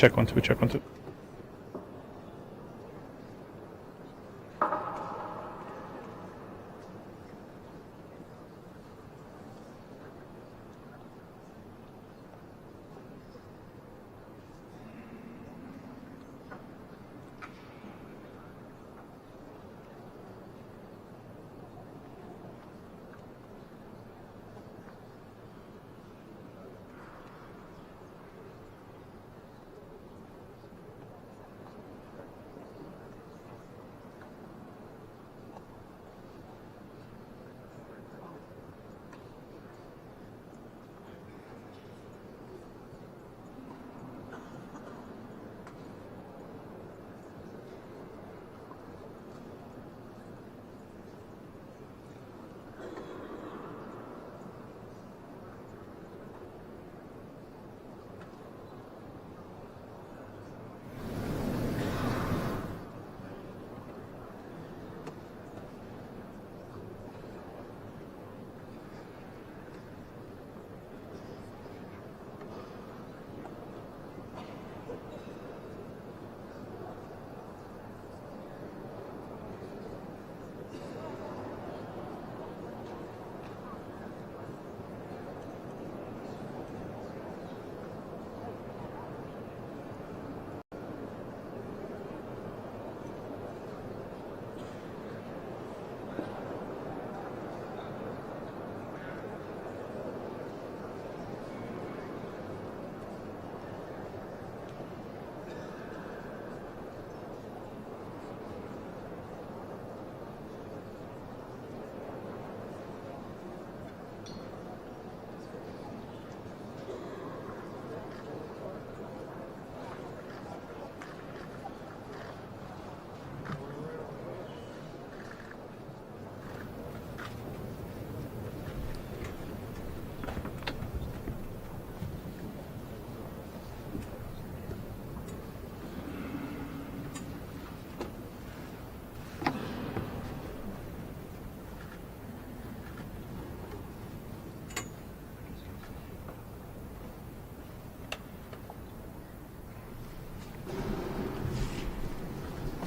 check one, two, check one, two.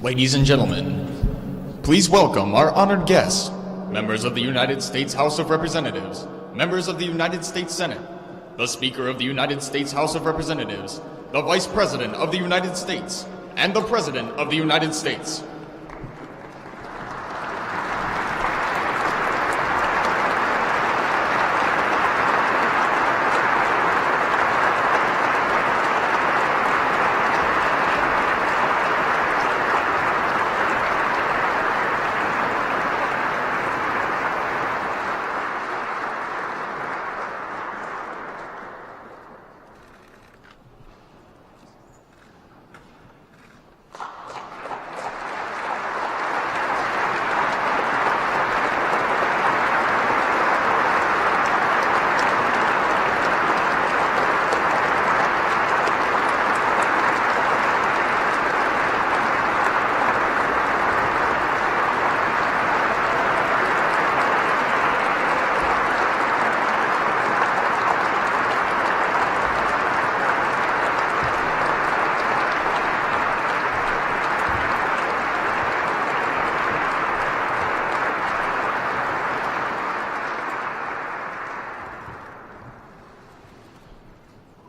Ladies and gentlemen, please welcome our honored guests, members of the United States House of Representatives, members of the United States Senate, the Speaker of the United States House of Representatives, the Vice President of the United States, and the President of the United States.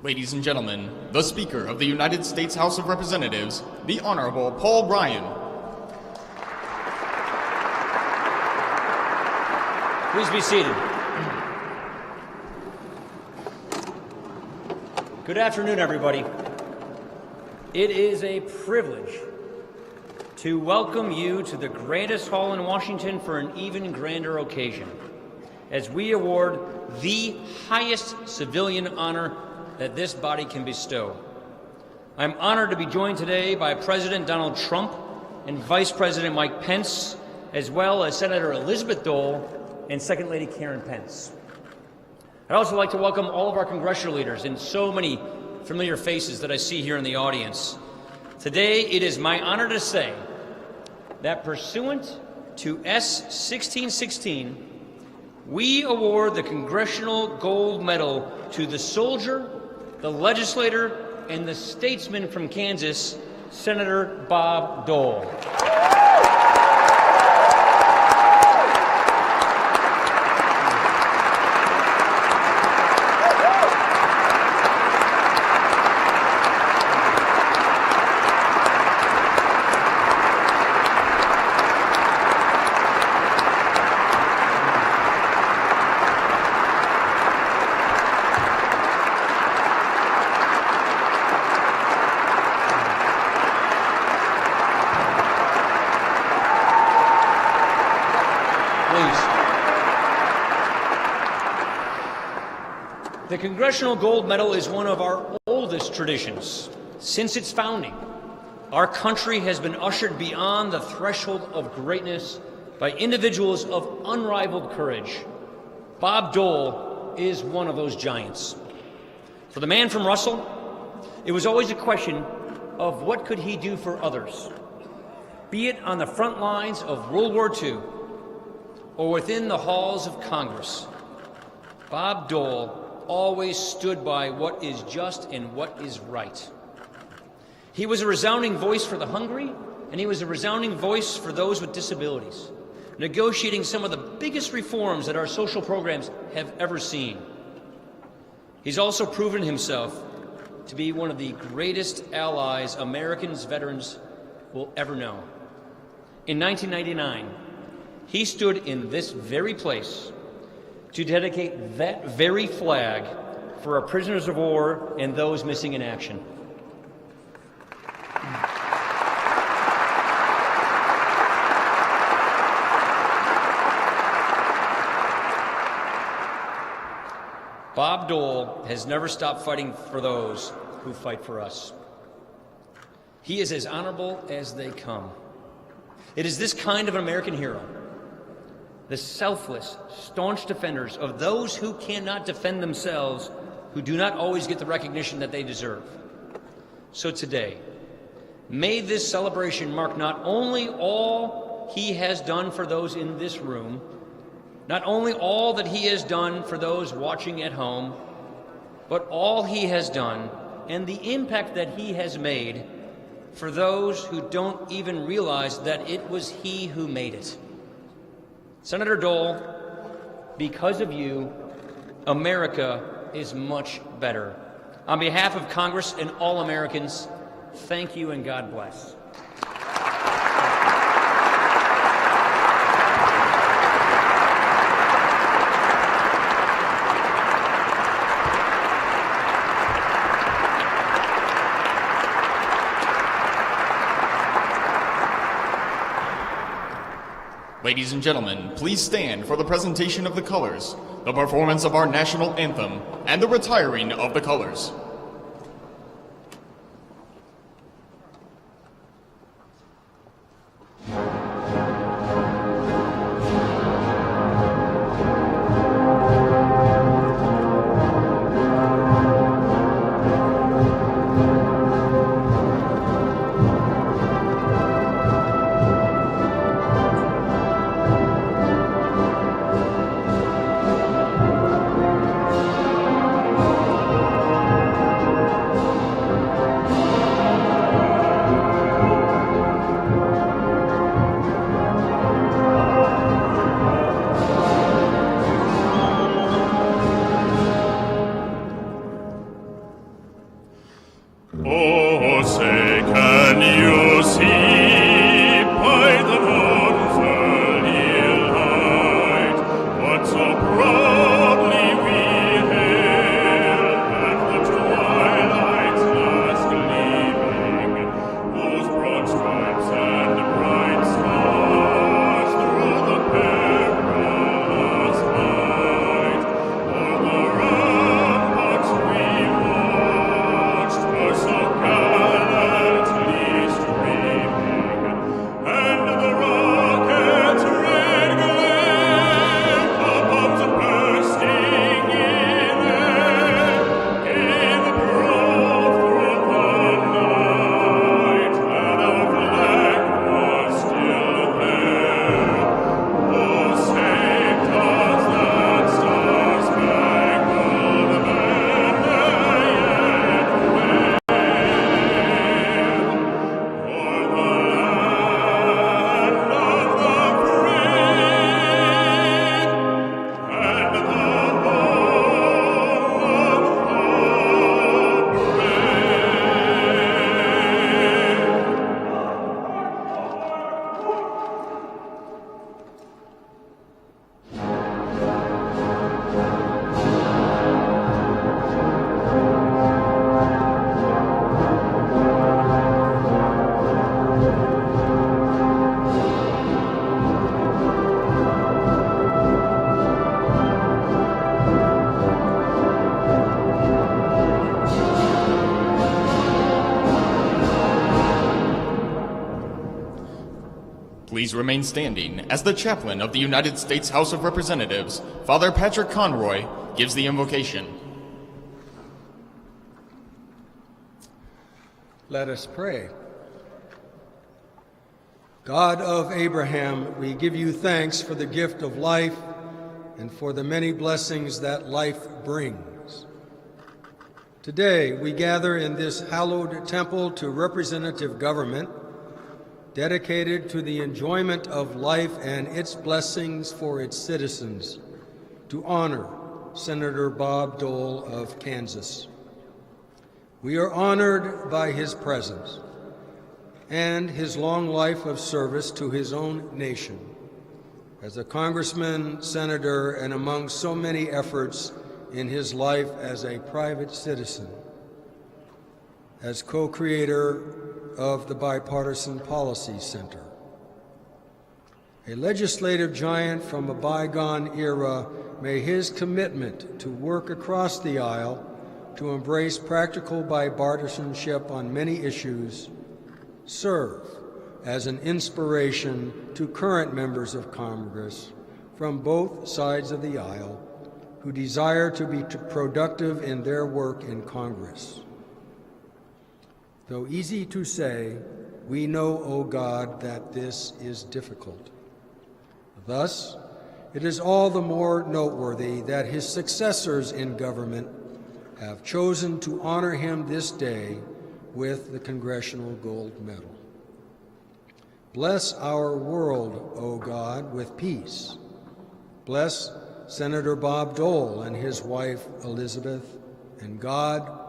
Ladies and gentlemen, the Speaker of the United States House of Representatives, the Honorable Paul Ryan. Please be seated. Good afternoon, everybody. It is a privilege to welcome you to the grandest hall in Washington for an even grander occasion, as we award the highest civilian honor that this body can bestow. I'm honored to be joined today by President Donald Trump and Vice President Mike Pence, as well as Senator Elizabeth Dole and Second Lady Karen Pence. I'd also like to welcome all of our congressional leaders and so many familiar faces that I see here in the audience. Today, it is my honor to say that pursuant to S. 1616, we award the Congressional Gold Medal to the soldier, the legislator, and the statesman from Kansas, Senator Bob Dole. The Congressional Gold Medal is one of our oldest traditions. Since its founding, our country has been ushered beyond the threshold of greatness by individuals of unrivaled courage. Bob Dole is one of those giants. For the man from Russell, it was always a question of what could he do for others, be it on the front lines of World War II or within the halls of Congress. Bob Dole always stood by what is just and what is right. He was a resounding voice for the hungry, and he was a resounding voice for those with disabilities, negotiating some of the biggest reforms that our social programs have ever seen. He's also proven himself to be one of the greatest allies Americans veterans will ever know. In 1999, he stood in this very place to dedicate that very flag for our prisoners of war and those missing in action. Bob Dole has never stopped fighting for those who fight for us. He is as honorable as they come. It is this kind of an American hero, the selfless, staunch defenders of those who cannot defend themselves, who do not always get the recognition that they deserve. So today, may this celebration mark not only all he has done for those in this room, not only all that he has done for those watching at home, but all he has done and the impact that he has made for those who don't even realize that it was he who made it. Senator Dole, because of you, America is much better. On behalf of Congress and all Americans, thank you and God bless. Ladies and gentlemen, please stand for the presentation of the colors, the performance of our national anthem, and the retiring of the colors. Please remain standing as the chaplain of the United States House of Representatives, Father Patrick Conroy, gives the invocation. Let us pray. God of Abraham, we give you thanks for the gift of life and for the many blessings that life brings. Today, we gather in this hallowed temple to representative government, dedicated to the enjoyment of life and its blessings for its citizens, to honor Senator Bob Dole of Kansas. We are honored by his presence and his long life of service to his own nation as a congressman, senator, and among so many efforts in his life as a private citizen, as co-creator of the Bipartisan Policy Center. A legislative giant from a bygone era, may his commitment to work across the aisle to embrace practical bipartisanship on many issues serve as an inspiration to current members of Congress from both sides of the aisle who desire to be productive in their work in Congress. Though easy to say, we know, O God, that this is difficult. Thus, it is all the more noteworthy that his successors in government have chosen to honor him this day with the Congressional Gold Medal. Bless our world, O God, with peace. Bless Senator Bob Dole and his wife Elizabeth, and God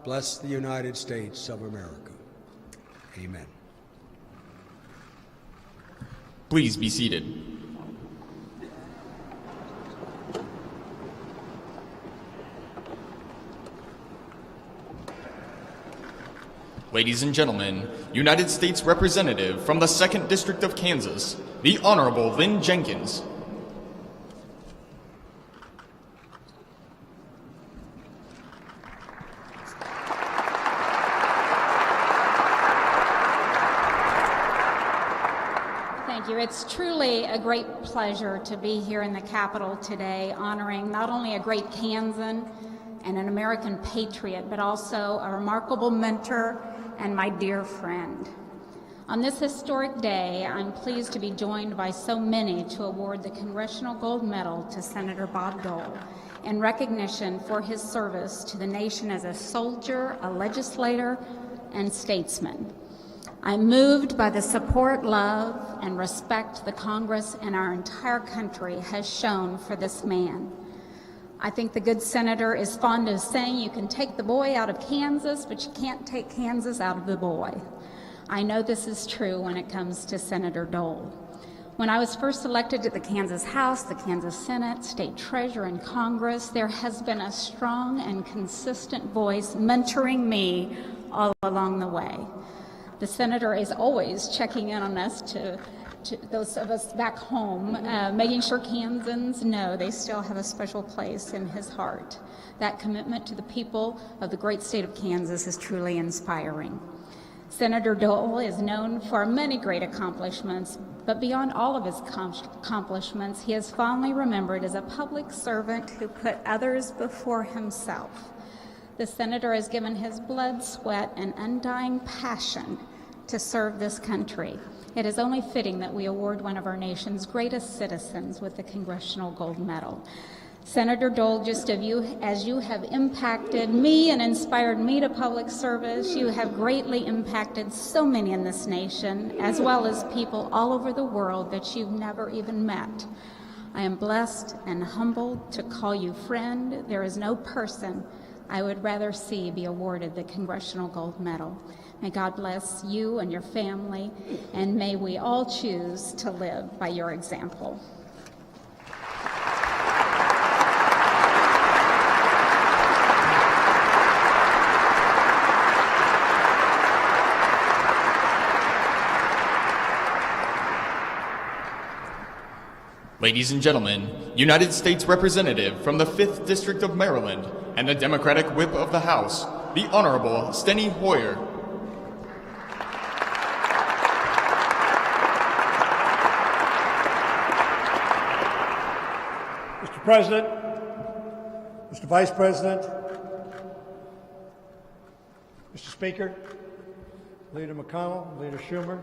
bless the United States of America. Amen. Please be seated. Ladies and gentlemen, United States Representative from the 2nd District of Kansas, the Honorable Lynn Jenkins. Thank you. It's truly a great pleasure to be here in the Capitol today, honoring not only a great Kansan and an American patriot, but also a remarkable mentor and my dear friend. On this historic day, I'm pleased to be joined by so many to award the Congressional Gold Medal to Senator Bob Dole in recognition for his service to the nation as a soldier, a legislator, and statesman. I'm moved by the support, love, and respect the Congress and our entire country has shown for this man. I think the good senator is fond of saying you can take the boy out of Kansas, but you can't take Kansas out of the boy. I know this is true when it comes to Senator Dole. When I was first elected to the Kansas House, the Kansas Senate, State Treasurer, and Congress, there has been a strong and consistent voice mentoring me all along the way. The senator is always checking in on us to those of us back home, making sure Kansans know they still have a special place in his heart. That commitment to the people of the great state of Kansas is truly inspiring. Senator Dole is known for many great accomplishments, but beyond all of his accomplishments, he is fondly remembered as a public servant who put others before himself. The senator has given his blood, sweat, and undying passion to serve this country. It is only fitting that we award one of our nation's greatest citizens with the Congressional Gold Medal. Senator Dole, just as you have impacted me and inspired me to public service, you have greatly impacted so many in this nation, as well as people all over the world that you've never even met. I am blessed and humbled to call you friend. There is no person I would rather see be awarded the Congressional Gold Medal. May God bless you and your family, and may we all choose to live by your example. Ladies and gentlemen, United States Representative from the 5th District of Maryland and the Democratic Whip of the House, the Honorable Steny Hoyer. President, Mr. Vice President, Mr. Speaker, Leader McConnell, Leader Schumer,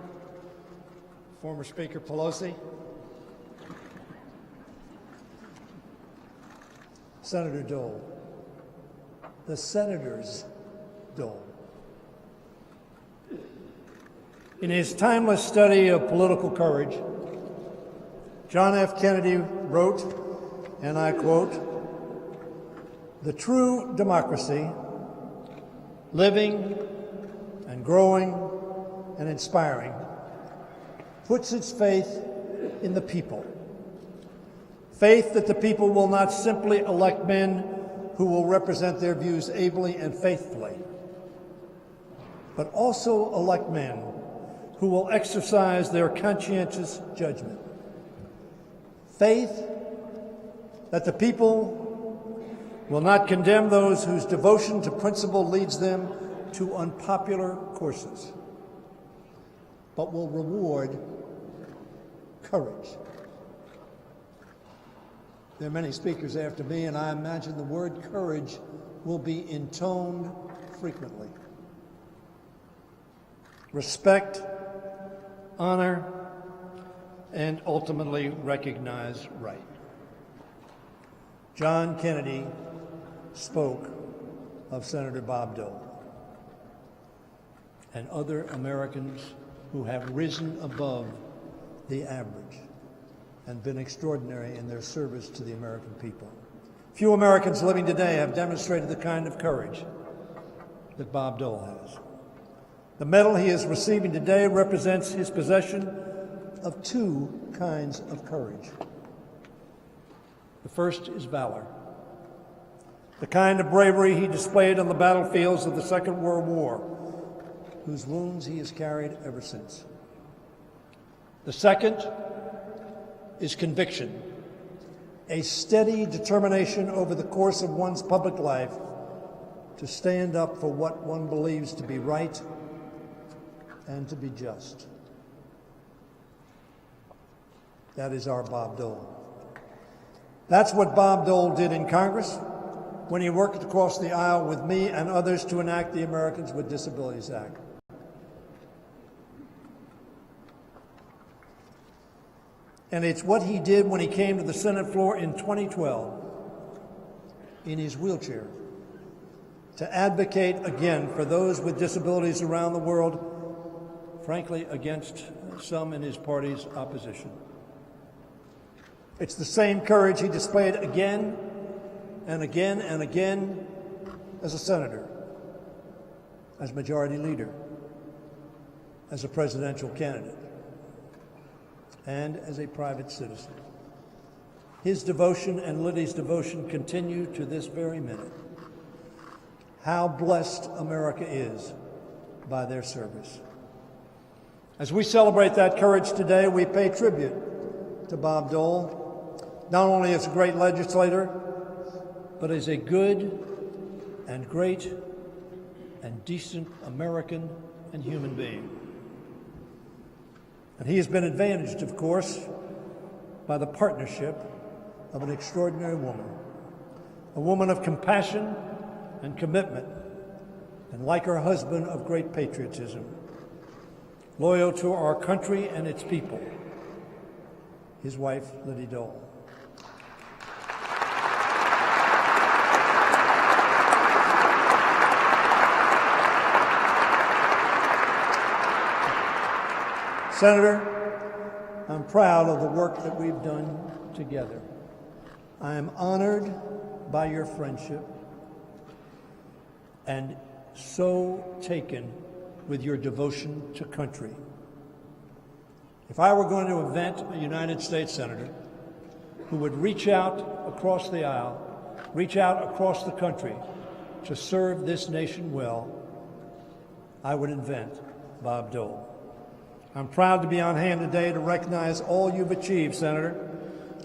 former Speaker Pelosi, Senator Dole, the Senator's Dole. In his timeless study of political courage, John F. Kennedy wrote, and I quote, "The true democracy, living and growing and inspiring, puts its faith in the people. Faith that the people will not simply elect men who will represent their views ably and faithfully, but also elect men who will exercise their conscientious judgment. Faith that the people will not condemn those whose devotion to principle leads them to unpopular courses, but will reward courage." There are many speakers after me, and I imagine the word courage will be intoned frequently. Respect, honor, and ultimately recognize right. John Kennedy spoke of Senator Bob Dole and other Americans who have risen above the average and been extraordinary in their service to the American people. Few Americans living today have demonstrated the kind of courage that Bob Dole has. The medal he is receiving today represents his possession of two kinds of courage. The first is valor, the kind of bravery he displayed on the battlefields of the Second World War, whose wounds he has carried ever since. The second is conviction, a steady determination over the course of one's public life to stand up for what one believes to be right and to be just. That is our Bob Dole. That's what Bob Dole did in Congress when he worked across the aisle with me and others to enact the Americans with Disabilities Act. And it's what he did when he came to the Senate floor in 2012 in his wheelchair to advocate again for those with disabilities around the world, frankly, against some in his party's opposition. It's the same courage he displayed again and again and again as a senator, as majority leader, as a presidential candidate, and as a private citizen. His devotion and Liddy's devotion continue to this very minute. How blessed America is by their service. As we celebrate that courage today, we pay tribute to Bob Dole, not only as a great legislator, but as a good and great and decent American and human being. And he has been advantaged, of course, by the partnership of an extraordinary woman, a woman of compassion and commitment, and like her husband, of great patriotism, loyal to our country and its people, his wife, Liddy Dole. Senator, I'm proud of the work that we've done together. I am honored by your friendship and so taken with your devotion to country. If I were going to invent a United States Senator who would reach out across the aisle, reach out across the country to serve this nation well, I would invent Bob Dole. I'm proud to be on hand today to recognize all you've achieved, Senator,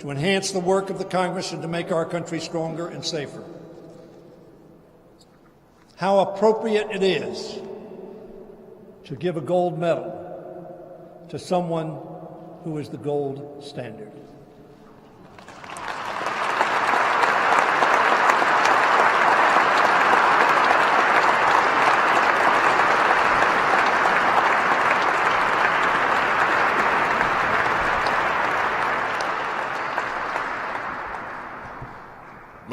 to enhance the work of the Congress and to make our country stronger and safer. How appropriate it is to give a gold medal to someone who is the gold standard.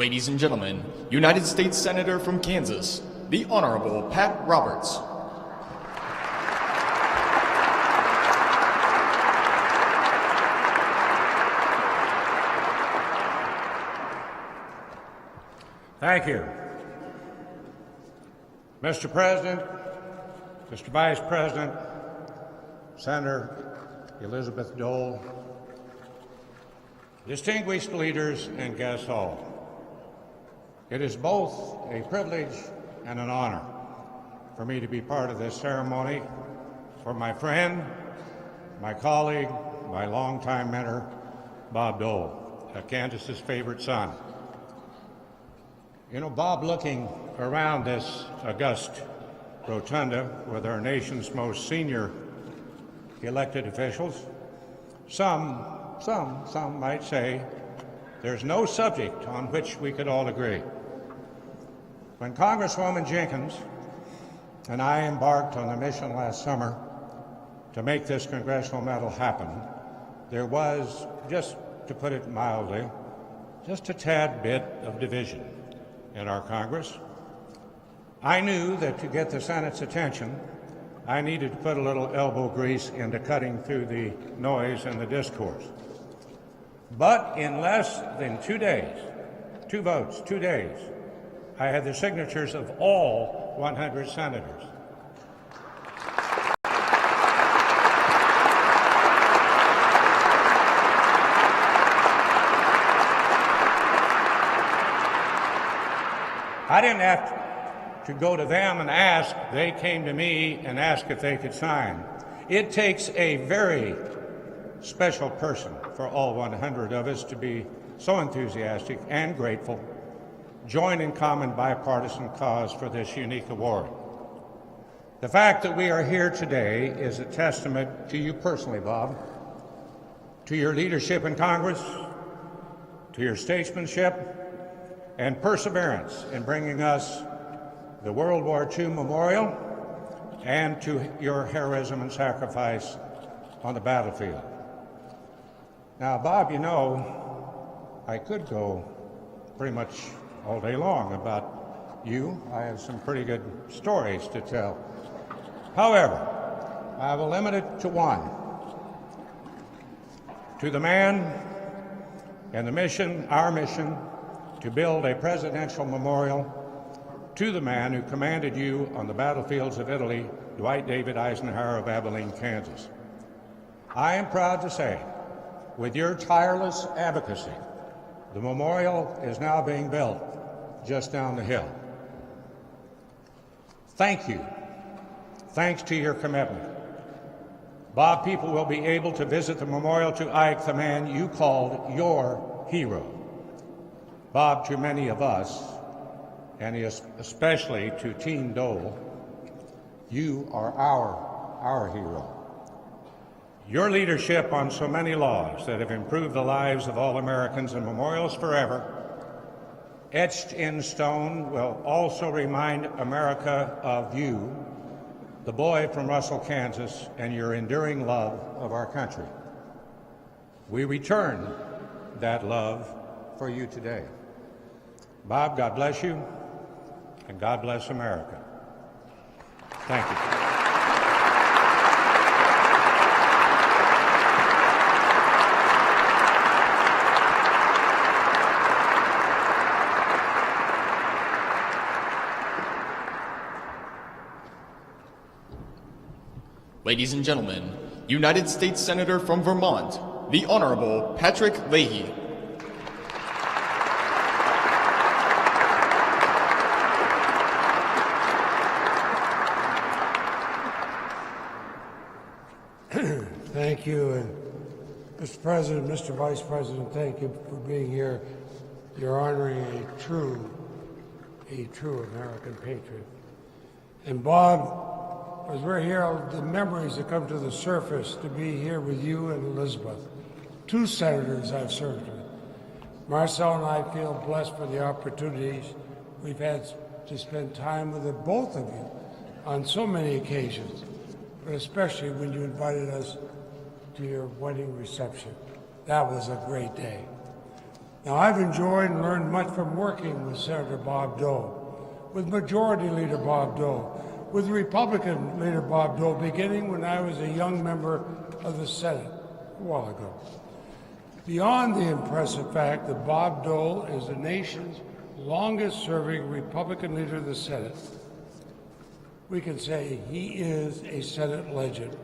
Ladies and gentlemen, United States Senator from Kansas, the Honorable Pat Roberts. Thank you. Mr. President, Mr. Vice President, Senator Elizabeth Dole, distinguished leaders and guests all, it is both a privilege and an honor for me to be part of this ceremony for my friend, my colleague, my longtime mentor, Bob Dole, Kansas's favorite son. You know, Bob, looking around this august rotunda with our nation's most senior elected officials, some might say there's no subject on which we could all agree. When Congresswoman Jenkins and I embarked on the mission last summer to make this Congressional Medal happen, there was, just to put it mildly, just a tad bit of division in our Congress. I knew that to get the Senate's attention, I needed to put a little elbow grease into cutting through the noise and the discourse. But in less than 2 days, 2 votes, 2 days, I had the signatures of all 100 senators. I didn't have to go to them and ask. They came to me and asked if they could sign. It takes a very special person for all 100 of us to be so enthusiastic and grateful, join in common bipartisan cause for this unique award. The fact that we are here today is a testament to you personally, Bob, to your leadership in Congress, to your statesmanship and perseverance in bringing us the World War II memorial, and to your heroism and sacrifice on the battlefield. Now, Bob, you know, I could go pretty much all day long about you. I have some pretty good stories to tell. However, I will limit it to one. To the man and the mission, our mission, to build a presidential memorial to the man who commanded you on the battlefields of Italy, Dwight David Eisenhower of Abilene, Kansas. I am proud to say, with your tireless advocacy, the memorial is now being built just down the hill. Thank you. Thanks to your commitment, Bob, people will be able to visit the memorial to Ike, the man you called your hero. Bob, to many of us, and especially to Team Dole, you are our hero. Your leadership on so many laws that have improved the lives of all Americans and memorials forever, etched in stone, will also remind America of you, the boy from Russell, Kansas, and your enduring love of our country. We return that love for you today. Bob, God bless you, and God bless America. Thank you. Ladies and gentlemen, United States Senator from Vermont, the Honorable Patrick Leahy. Thank you, and Mr. President, Mr. Vice President, thank you for being here. You're honoring a true American patriot. And Bob, as we're here, the memories that come to the surface to be here with you and Elizabeth, 2 senators I've served with. Marcel and I feel blessed for the opportunities we've had to spend time with both of you on so many occasions, but especially when you invited us to your wedding reception. That was a great day. Now, I've enjoyed and learned much from working with Senator Bob Dole, with Majority Leader Bob Dole, with Republican Leader Bob Dole, beginning when I was a young member of the Senate a while ago. Beyond the impressive fact that Bob Dole is the nation's longest-serving Republican leader of the Senate, we can say he is a Senate legend.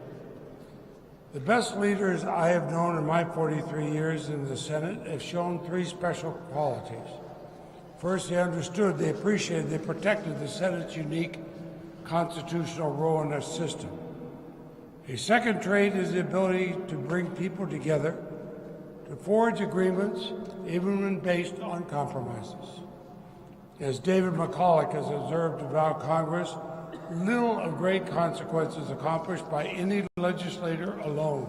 The best leaders I have known in my 43 years in the Senate have shown three special qualities. First, they understood, they appreciated, they protected the Senate's unique constitutional role in our system. A second trait is the ability to bring people together, to forge agreements, even when based on compromises. As David McCulloch has observed about Congress, little of great consequence is accomplished by any legislator alone.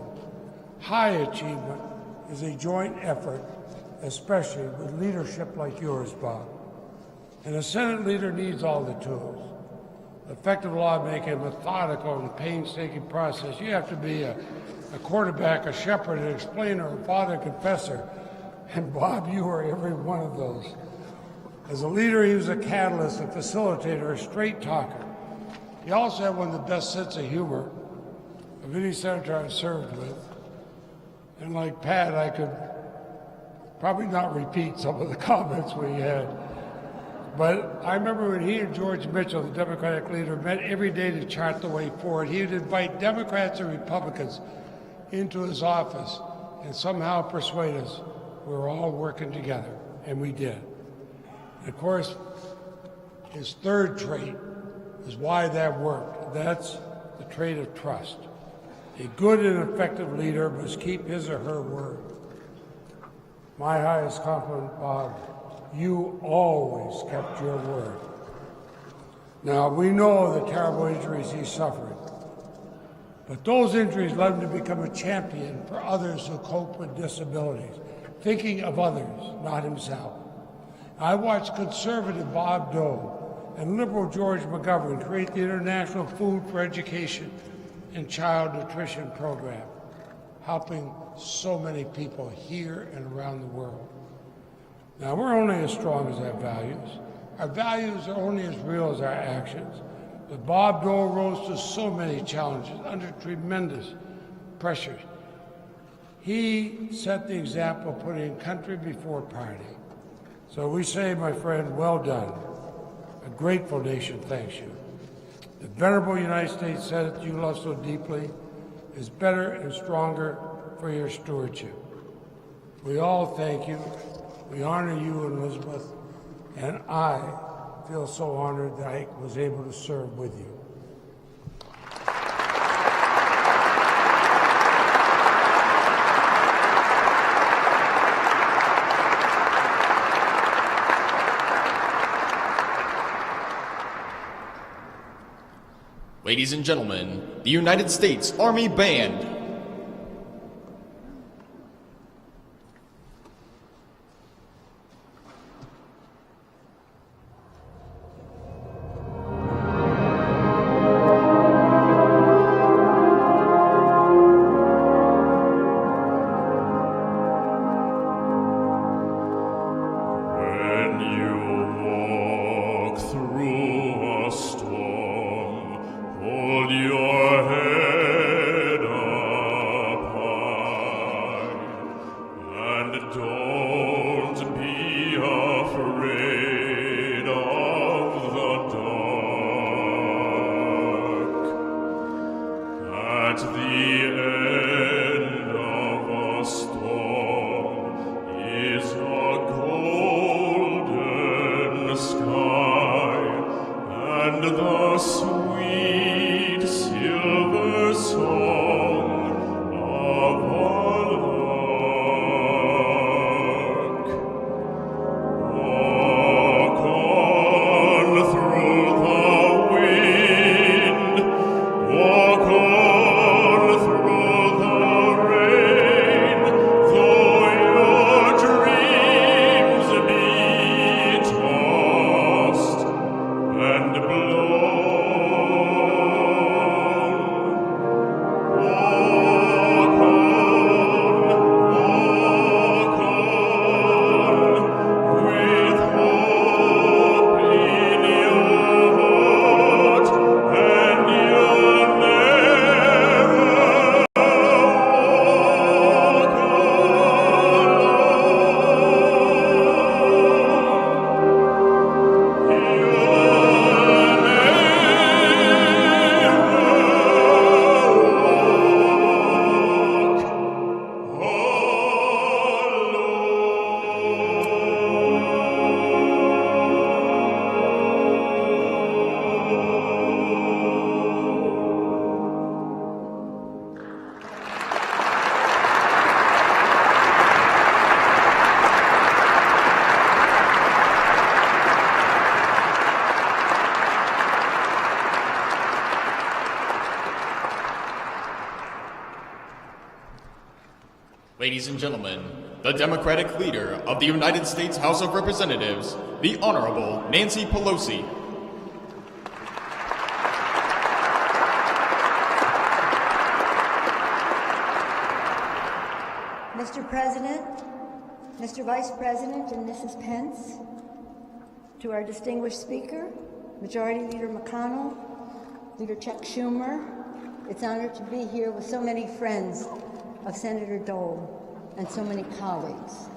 High achievement is a joint effort, especially with leadership like yours, Bob. And a Senate leader needs all the tools. Effective lawmaking, a methodical and painstaking process. You have to be a quarterback, a shepherd, an explainer, a father, confessor. And Bob, you are every one of those. As a leader, he was a catalyst, a facilitator, a straight talker. He also had one of the best sense of humor of any senator I've served with. And like Pat, I could probably not repeat some of the comments we had. But I remember when he and George Mitchell, the Democratic leader, met every day to chart the way forward. He would invite Democrats and Republicans into his office and somehow persuade us we were all working together, and we did. And of course, his third trait is why that worked. That's the trait of trust. A good and effective leader must keep his or her word. My highest compliment, Bob, you always kept your word. Now, we know the terrible injuries he suffered, but those injuries led him to become a champion for others who cope with disabilities, thinking of others, not himself. I watched conservative Bob Dole and liberal George McGovern create the International Food for Education and Child Nutrition Program, helping so many people here and around the world. Now, we're only as strong as our values. Our values are only as real as our actions. But Bob Dole rose to so many challenges under tremendous pressure. He set the example of putting country before party. So we say, my friend, well done. A grateful nation thanks you. The venerable United States Senate you love so deeply is better and stronger for your stewardship. We all thank you. We honor you, Elizabeth, and I feel so honored that I was able to serve with you. Ladies and gentlemen, the United States Army Band. Ladies and gentlemen, the Democratic leader of the United States House of Representatives, the Honorable Nancy Pelosi. Mr. President, Mr. Vice President, and Mrs. Pence, to our distinguished speaker, Majority Leader McConnell, Leader Chuck Schumer, it's an honor to be here with so many friends of Senator Dole and so many colleagues.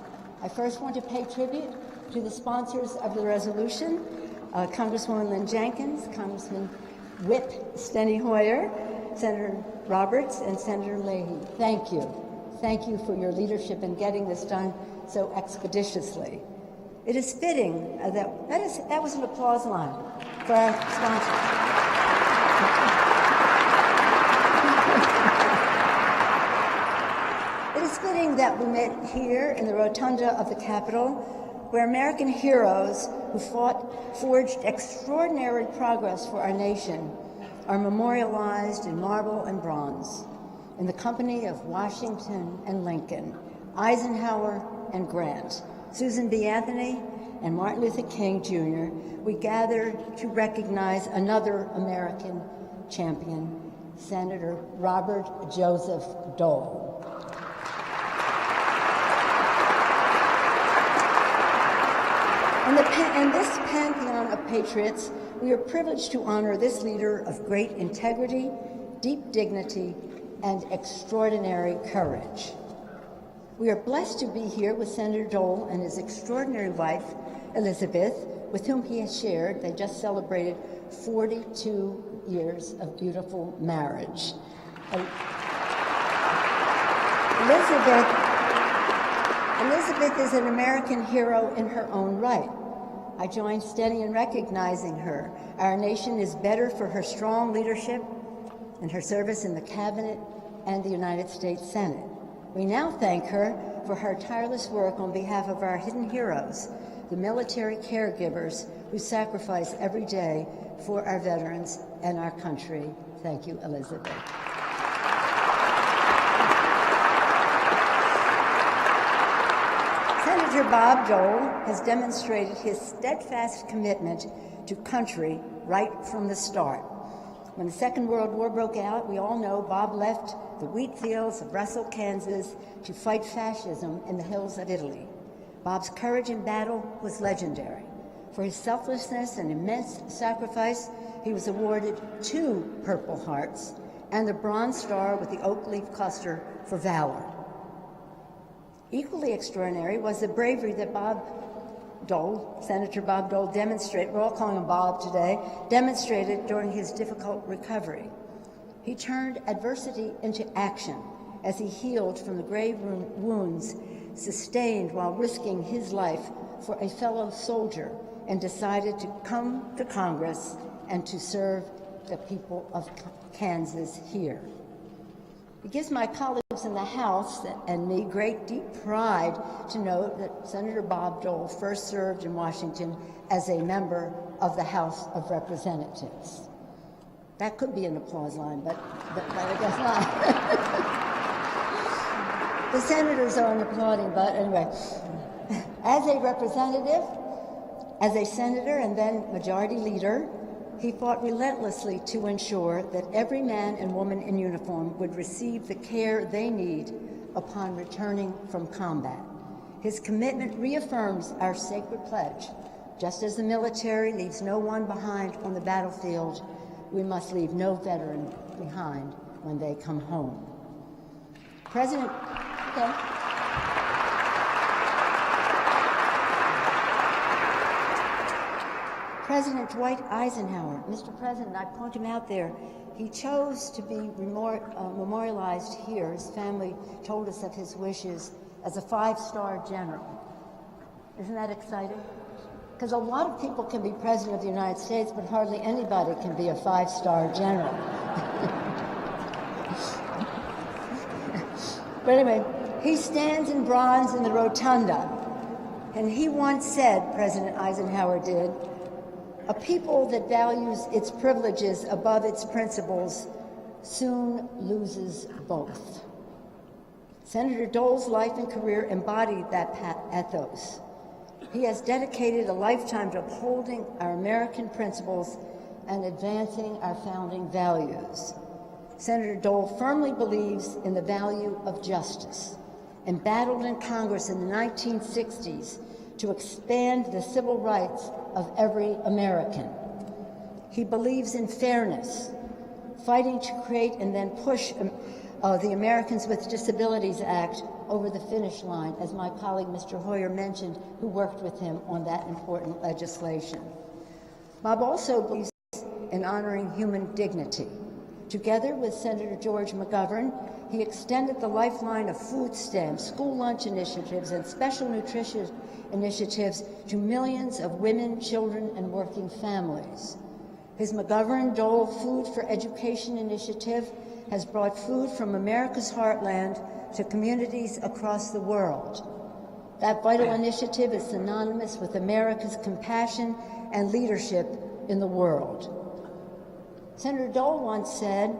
I first want to pay tribute to the sponsors of the resolution, Congresswoman Lynn Jenkins, Congressman Whip Steny Hoyer, Senator Roberts, and Senator Leahy. Thank you. Thank you for your leadership in getting this done so expeditiously. It is fitting that was an applause line for our sponsors. It is fitting that we met here in the rotunda of the Capitol, where American heroes who forged extraordinary progress for our nation are memorialized in marble and bronze, in the company of Washington and Lincoln, Eisenhower and Grant, Susan B. Anthony, and Martin Luther King Jr., we gather to recognize another American champion, Senator Robert Joseph Dole. In this pantheon of patriots, we are privileged to honor this leader of great integrity, deep dignity, and extraordinary courage. We are blessed to be here with Senator Dole and his extraordinary wife, Elizabeth, with whom he has shared, they just celebrated 42 years of beautiful marriage. Elizabeth is an American hero in her own right. I join Steny in recognizing her. Our nation is better for her strong leadership and her service in the Cabinet and the United States Senate. We now thank her for her tireless work on behalf of our hidden heroes, the military caregivers who sacrifice every day for our veterans and our country. Thank you, Elizabeth. Senator Bob Dole has demonstrated his steadfast commitment to country right from the start. When the Second World War broke out, we all know Bob left the wheat fields of Russell, Kansas, to fight fascism in the hills of Italy. Bob's courage in battle was legendary. For his selflessness and immense sacrifice, he was awarded 2 Purple Hearts and the Bronze Star with the oak leaf cluster for valor. Equally extraordinary was the bravery that Senator Bob Dole demonstrated, we're all calling him Bob today, demonstrated during his difficult recovery. He turned adversity into action as he healed from the grave wounds sustained while risking his life for a fellow soldier, and decided to come to Congress and to serve the people of Kansas here. It gives my colleagues in the House and me great deep pride to note that Senator Bob Dole first served in Washington as a member of the House of Representatives. That could be an applause line, but I guess not. The senators aren't applauding, but anyway. As a representative, as a senator, and then majority leader, he fought relentlessly to ensure that every man and woman in uniform would receive the care they need upon returning from combat. His commitment reaffirms our sacred pledge. Just as the military leaves no one behind on the battlefield, we must leave no veteran behind when they come home. President Dwight Eisenhower, Mr. President, I point him out there. He chose to be memorialized here. His family told us of his wishes as a 5-star general. Isn't that exciting? Because a lot of people can be President of the United States, but hardly anybody can be a 5-star general. But anyway, he stands in bronze in the rotunda. And he once said, President Eisenhower did, "A people that values its privileges above its principles soon loses both." Senator Dole's life and career embodied that ethos. He has dedicated a lifetime to upholding our American principles and advancing our founding values. Senator Dole firmly believes in the value of justice and battled in Congress in the 1960s to expand the civil rights of every American. He believes in fairness, fighting to create and then push the Americans with Disabilities Act over the finish line, as my colleague Mr. Hoyer mentioned, who worked with him on that important legislation. Bob also believes in honoring human dignity. Together with Senator George McGovern, he extended the lifeline of food stamps, school lunch initiatives, and special nutrition initiatives to millions of women, children, and working families. His McGovern-Dole Food for Education initiative has brought food from America's heartland to communities across the world. That vital initiative is synonymous with America's compassion and leadership in the world. Senator Dole once said,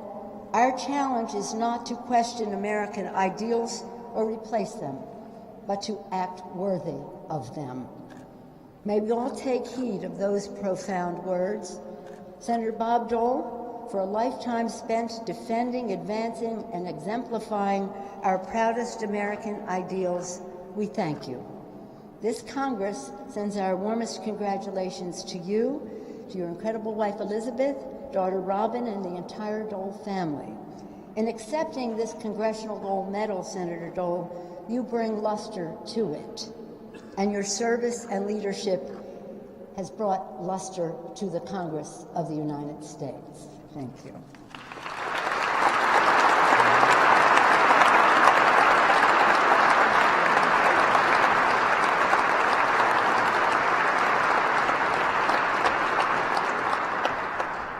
"Our challenge is not to question American ideals or replace them, but to act worthy of them." May we all take heed of those profound words. Senator Bob Dole, for a lifetime spent defending, advancing, and exemplifying our proudest American ideals, we thank you. This Congress sends our warmest congratulations to you, to your incredible wife Elizabeth, daughter Robin, and the entire Dole family. In accepting this Congressional Gold Medal, Senator Dole, you bring luster to it, and your service and leadership has brought luster to the Congress of the United States. Thank you.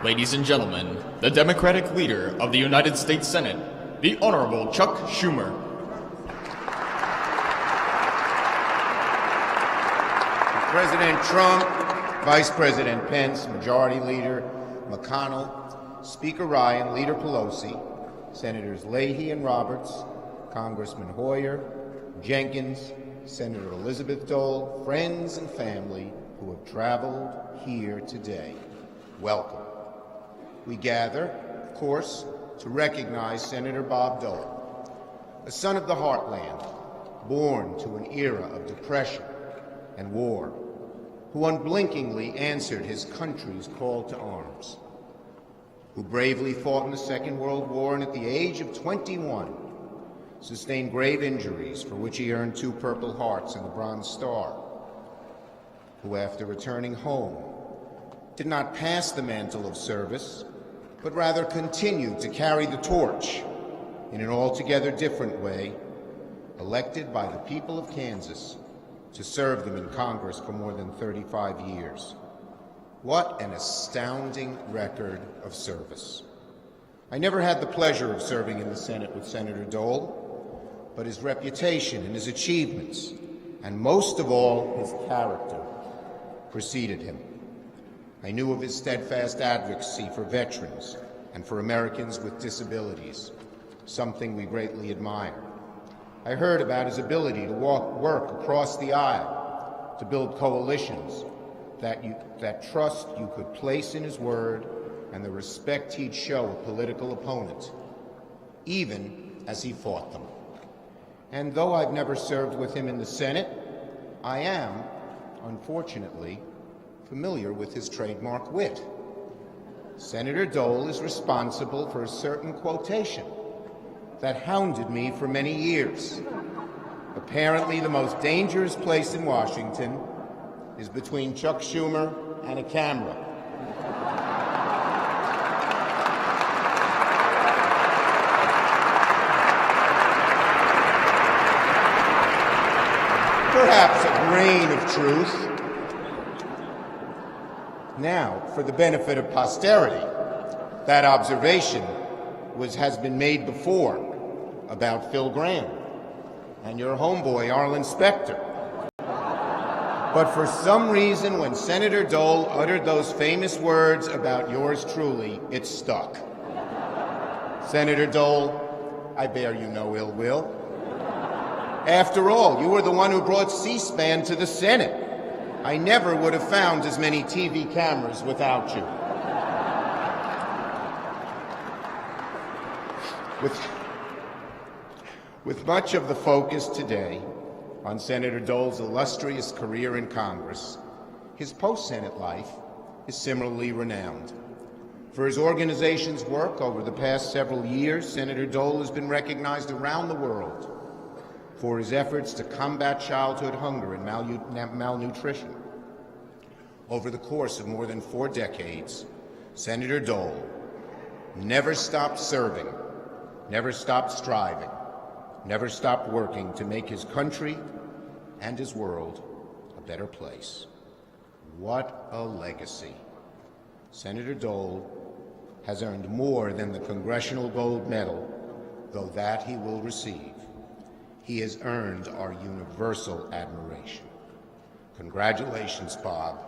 Ladies and gentlemen, the Democratic leader of the United States Senate, the Honorable Chuck Schumer. President Trump, Vice President Pence, Majority Leader McConnell, Speaker Ryan, Leader Pelosi, Senators Leahy and Roberts, Congressman Hoyer, Jenkins, Senator Elizabeth Dole, friends and family who have traveled here today, welcome. We gather, of course, to recognize Senator Bob Dole, a son of the heartland, born to an era of depression and war, who unblinkingly answered his country's call to arms, who bravely fought in the Second World War and at the age of 21 sustained grave injuries for which he earned 2 Purple Hearts and the Bronze Star, who after returning home did not pass the mantle of service, but rather continued to carry the torch in an altogether different way, elected by the people of Kansas to serve them in Congress for more than 35 years. What an astounding record of service. I never had the pleasure of serving in the Senate with Senator Dole, but his reputation and his achievements, and most of all, his character, preceded him. I knew of his steadfast advocacy for veterans and for Americans with disabilities, something we greatly admire. I heard about his ability to work across the aisle, to build coalitions, that trust you could place in his word, and the respect he'd show a political opponent, even as he fought them. And though I've never served with him in the Senate, I am, unfortunately, familiar with his trademark wit. Senator Dole is responsible for a certain quotation that hounded me for many years. Apparently, the most dangerous place in Washington is between Chuck Schumer and a camera. Perhaps a grain of truth. Now, for the benefit of posterity, that observation has been made before about Phil Gramm and your homeboy, Arlen Specter. But for some reason, when Senator Dole uttered those famous words about yours truly, it stuck. Senator Dole, I bear you no ill will. After all, you were the one who brought C-SPAN to the Senate. I never would have found as many TV cameras without you. With much of the focus today on Senator Dole's illustrious career in Congress, his post-Senate life is similarly renowned. For his organization's work over the past several years, Senator Dole has been recognized around the world for his efforts to combat childhood hunger and malnutrition. Over the course of more than 4 decades, Senator Dole never stopped serving, never stopped striving, never stopped working to make his country and his world a better place. What a legacy. Senator Dole has earned more than the Congressional Gold Medal, though that he will receive. He has earned our universal admiration. Congratulations, Bob,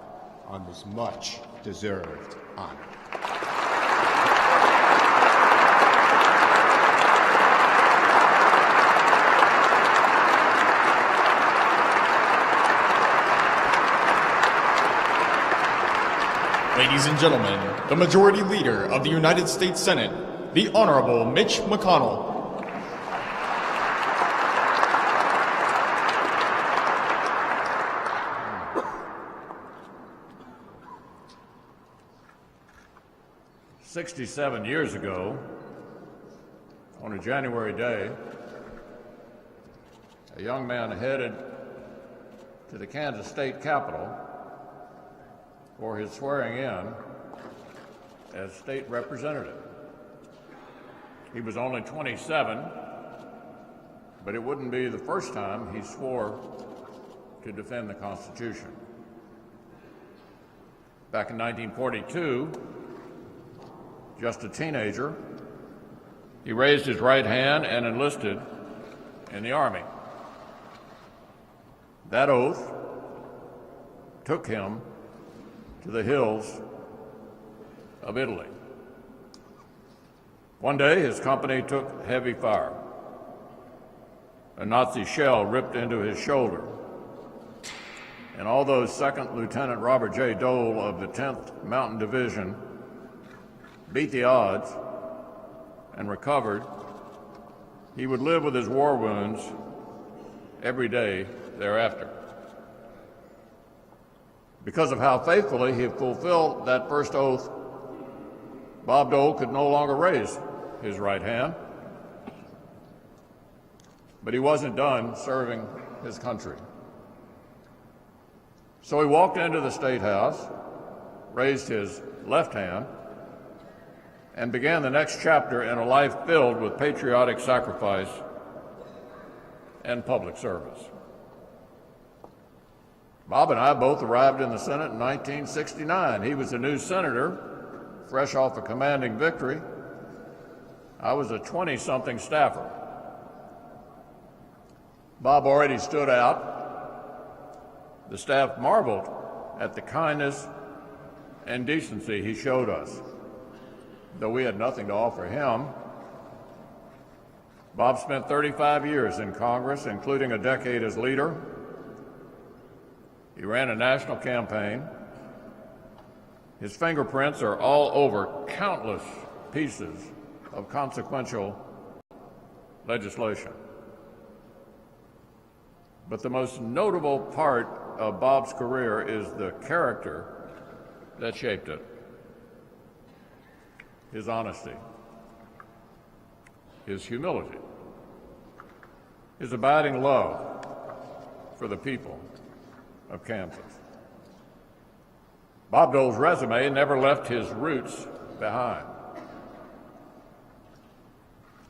on this much-deserved honor. Ladies and gentlemen, the Majority Leader of the United States Senate, the Honorable Mitch McConnell. "67 years ago, on a January day, a young man headed to the Kansas State Capitol for his swearing in as state representative. He was only 27, but it wouldn't be the first time he swore to defend the Constitution. Back in 1942, just a teenager, he raised his right hand and enlisted in the Army. That oath took him to the hills of Italy. One day, his company took heavy fire. A Nazi shell ripped into his shoulder. And although Second Lieutenant Robert J. Dole of the 10th Mountain Division beat the odds and recovered, he would live with his war wounds every day thereafter. Because of how faithfully he fulfilled that first oath, Bob Dole could no longer raise his right hand. But he wasn't done serving his country. So he walked into the State House, raised his left hand, and began the next chapter in a life filled with patriotic sacrifice and public service. Bob and I both arrived in the Senate in 1969. He was a new senator, fresh off a commanding victory. I was a 20-something staffer. Bob already stood out. The staff marveled at the kindness and decency he showed us. Though we had nothing to offer him, Bob spent 35 years in Congress, including a decade as leader. He ran a national campaign. His fingerprints are all over countless pieces of consequential legislation. But the most notable part of Bob's career is the character that shaped it. His honesty, his humility, his abiding love for the people of Kansas. Bob Dole's resume never left his roots behind.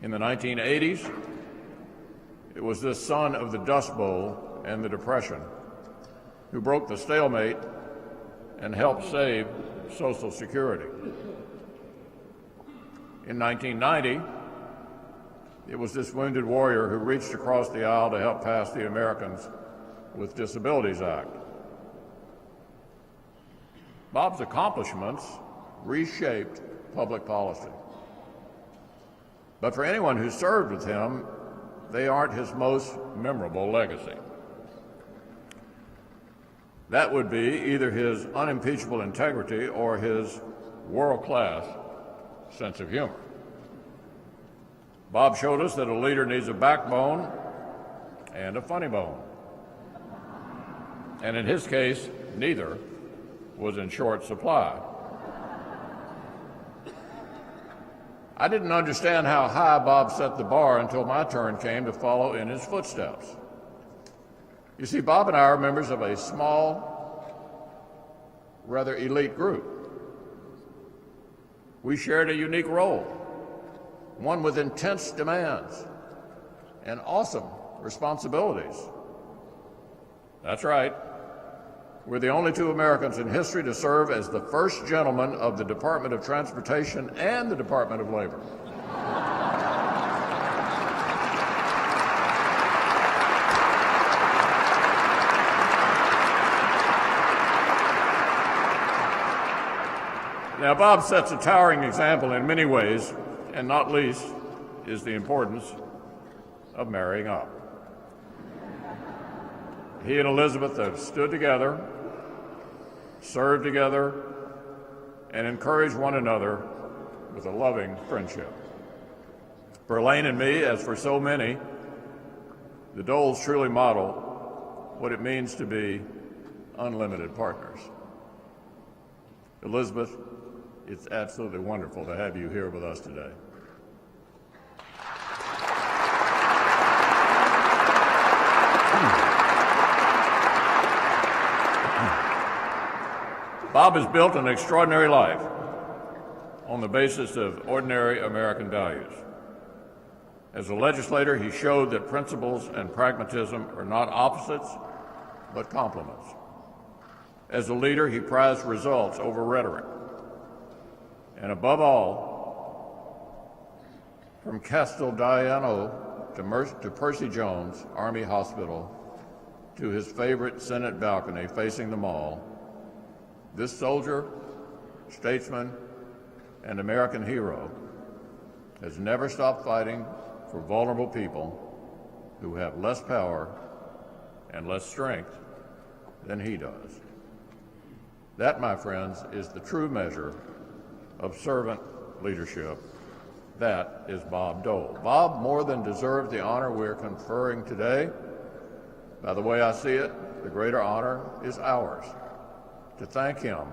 In the 1980s, it was this son of the Dust Bowl and the Depression who broke the stalemate and helped save Social Security. In 1990, it was this wounded warrior who reached across the aisle to help pass the Americans with Disabilities Act. Bob's accomplishments reshaped public policy. But for anyone who served with him, they aren't his most memorable legacy. That would be either his unimpeachable integrity or his world-class sense of humor. Bob showed us that a leader needs a backbone and a funny bone. And in his case, neither was in short supply. I didn't understand how high Bob set the bar until my turn came to follow in his footsteps. You see, Bob and I are members of a small, rather elite group. We shared a unique role, one with intense demands and awesome responsibilities. That's right. We're the only two Americans in history to serve as the first gentleman of the Department of Transportation and the Department of Labor. Now, Bob sets a towering example in many ways, and not least is the importance of marrying up. He and Elizabeth have stood together, served together, and encouraged one another with a loving friendship. For Elaine and me, as for so many, the Doles truly model what it means to be unlimited partners. Elizabeth, it's absolutely wonderful to have you here with us today. Bob has built an extraordinary life on the basis of ordinary American values. As a legislator, he showed that principles and pragmatism are not opposites, but complements. As a leader, he prized results over rhetoric. And above all, from Casteldiano to Percy Jones Army Hospital to his favorite Senate balcony facing the mall, this soldier, statesman, and American hero has never stopped fighting for vulnerable people who have less power and less strength than he does. That, my friends, is the true measure of servant leadership. That is Bob Dole. Bob more than deserves the honor we're conferring today. By the way I see it, the greater honor is ours, to thank him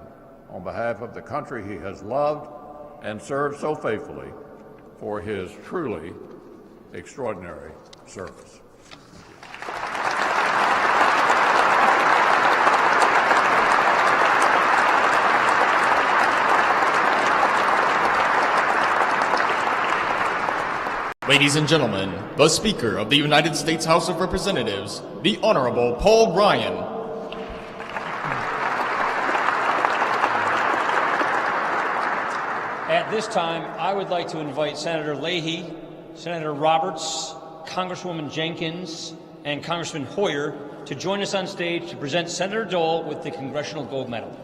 on behalf of the country he has loved and served so faithfully for his truly extraordinary service. Ladies and gentlemen, the Speaker of the United States House of Representatives, the Honorable Paul Ryan. At this time, I would like to invite Senator Leahy, Senator Roberts, Congresswoman Jenkins, and Congressman Hoyer to join us on stage to present Senator Dole with the Congressional Gold Medal.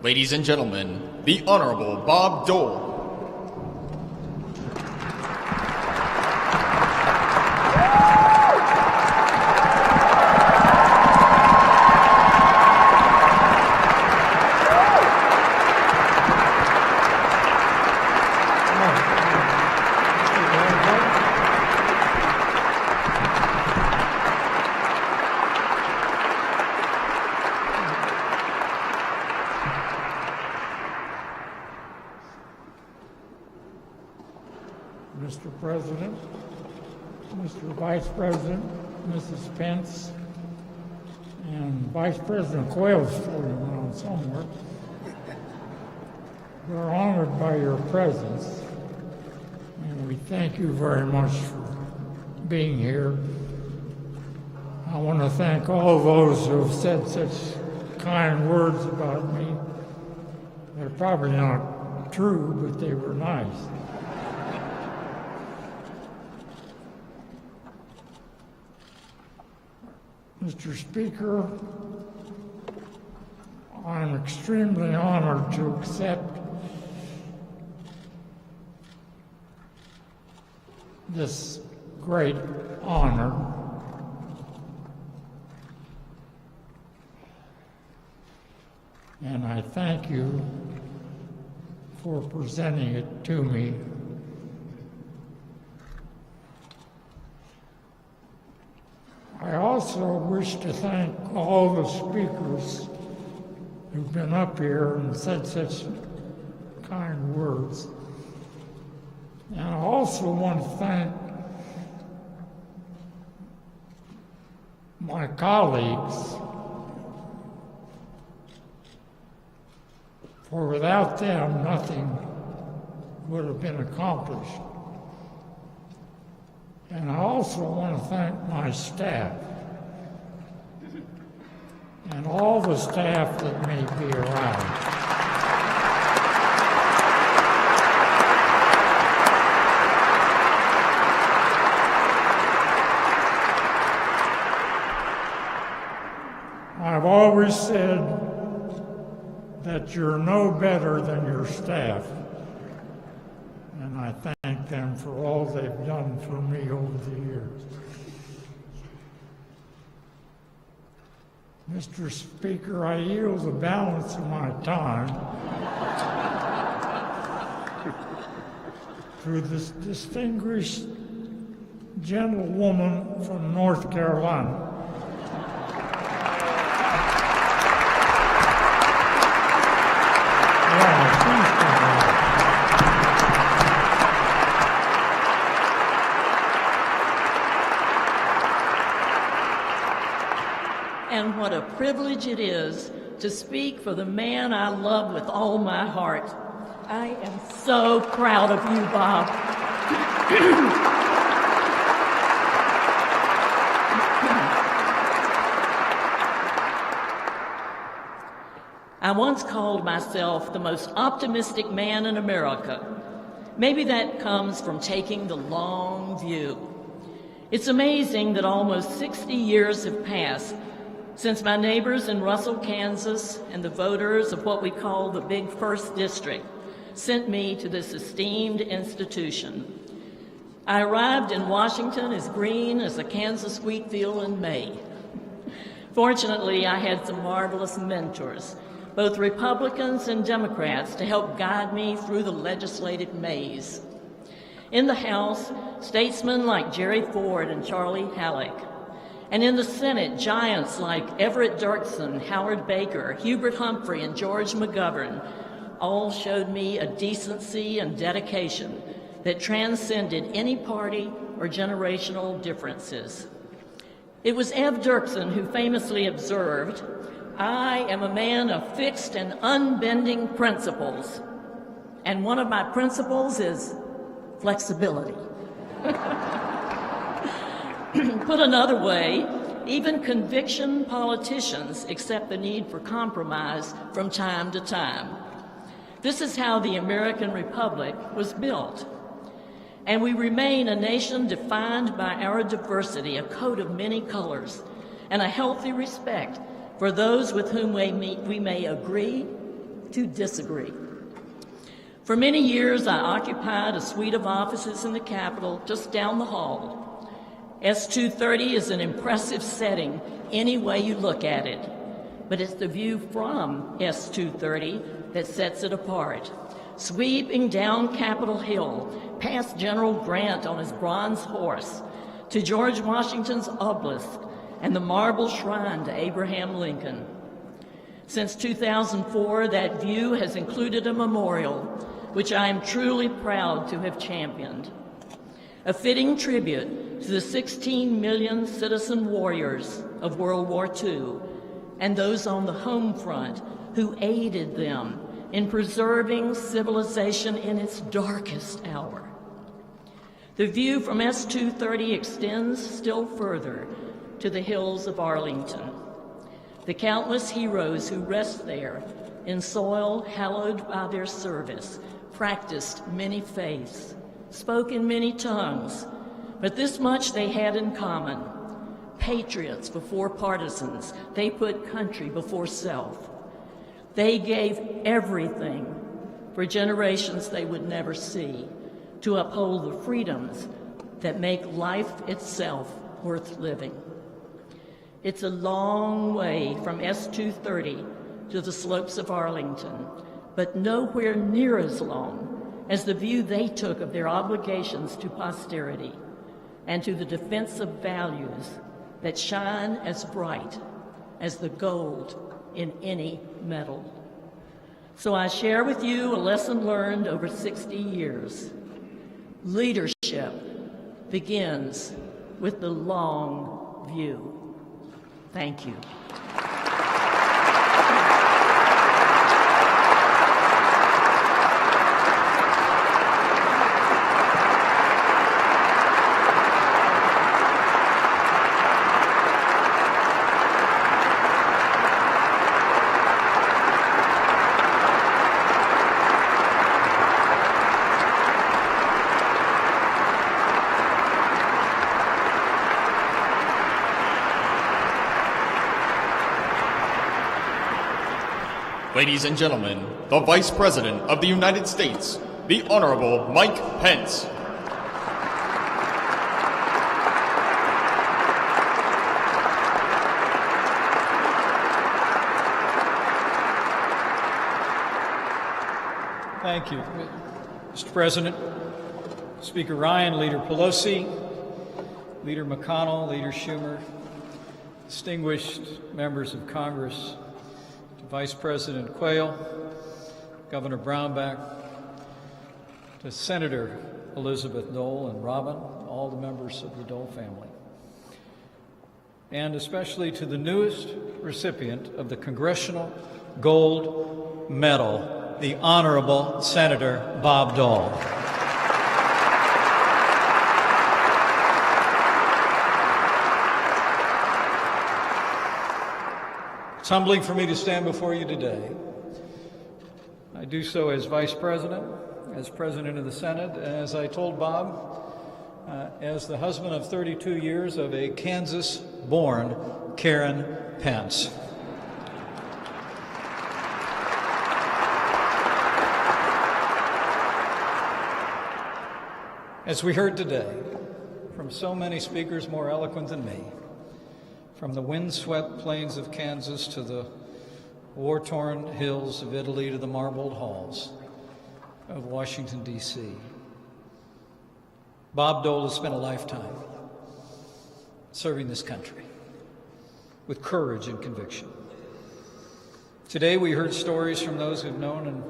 Ladies and gentlemen, the Honorable Bob Dole. Mr. President, Mr. Vice President, Mrs. Pence, and Vice President Quayle's floating around somewhere. We're honored by your presence, and we thank you very much for being here. I want to thank all those who have said such kind words about me. They're probably not true, but they were nice. Mr. Speaker, I'm extremely honored to accept this great honor. And I thank you for presenting it to me. I also wish to thank all the speakers who've been up here and said such kind words. And I also want to thank my colleagues, for without them, nothing would have been accomplished. And I also want to thank my staff and all the staff that may be around. I've always said that you're no better than your staff, and I thank them for all they've done for me over the years. Mr. Speaker, I yield the balance of my time to this distinguished gentlewoman from North Carolina. And what a privilege it is to speak for the man I love with all my heart. I am so proud of you, Bob. I once called myself the most optimistic man in America. Maybe that comes from taking the long view. It's amazing that almost 60 years have passed since my neighbors in Russell, Kansas, and the voters of what we call the Big First District sent me to this esteemed institution. I arrived in Washington as green as a Kansas wheat field in May. Fortunately, I had some marvelous mentors, both Republicans and Democrats, to help guide me through the legislative maze. In the House, statesmen like Jerry Ford and Charlie Halleck. And in the Senate, giants like Everett Dirksen, Howard Baker, Hubert Humphrey, and George McGovern all showed me a decency and dedication that transcended any party or generational differences. It was Ev Dirksen who famously observed, "I am a man of fixed and unbending principles, and one of my principles is flexibility." Put another way, even conviction politicians accept the need for compromise from time to time. This is how the American Republic was built. And we remain a nation defined by our diversity, a coat of many colors, and a healthy respect for those with whom we may agree to disagree. For many years, I occupied a suite of offices in the Capitol just down the hall. S-230 is an impressive setting any way you look at it, but it's the view from S-230 that sets it apart. Sweeping down Capitol Hill, past General Grant on his bronze horse, to George Washington's obelisk and the marble shrine to Abraham Lincoln. Since 2004, that view has included a memorial, which I am truly proud to have championed. a fitting tribute to the 16 million citizen warriors of World War II and those on the home front who aided them in preserving civilization in its darkest hour. The view from S-230 extends still further to the hills of Arlington. The countless heroes who rest there in soil hallowed by their service practiced many faiths, spoke in many tongues, but this much they had in common. Patriots before partisans, they put country before self. They gave everything for generations they would never see to uphold the freedoms that make life itself worth living. It's a long way from S-230 to the slopes of Arlington, but nowhere near as long as the view they took of their obligations to posterity and to the defense of values that shine as bright as the gold in any medal. So I share with you a lesson learned over 60 years. Leadership begins with the long view. Thank you. Ladies and gentlemen, the Vice President of the United States, the Honorable Mike Pence. Thank you, Mr. President, Speaker Ryan, Leader Pelosi, Leader McConnell, Leader Schumer, distinguished members of Congress, Vice President Quayle, Governor Brownback, to Senator Elizabeth Dole and Robin, all the members of the Dole family, and especially to the newest recipient of the Congressional Gold Medal, the Honorable Senator Bob Dole. It's humbling for me to stand before you today. I do so as Vice President, as President of the Senate, and as I told Bob, as the husband of 32 years of a Kansas-born Karen Pence. As we heard today from so many speakers more eloquent than me, from the windswept plains of Kansas to the war-torn hills of Italy to the marbled halls of Washington, D.C., Bob Dole has spent a lifetime serving this country with courage and conviction. Today we heard stories from those who've known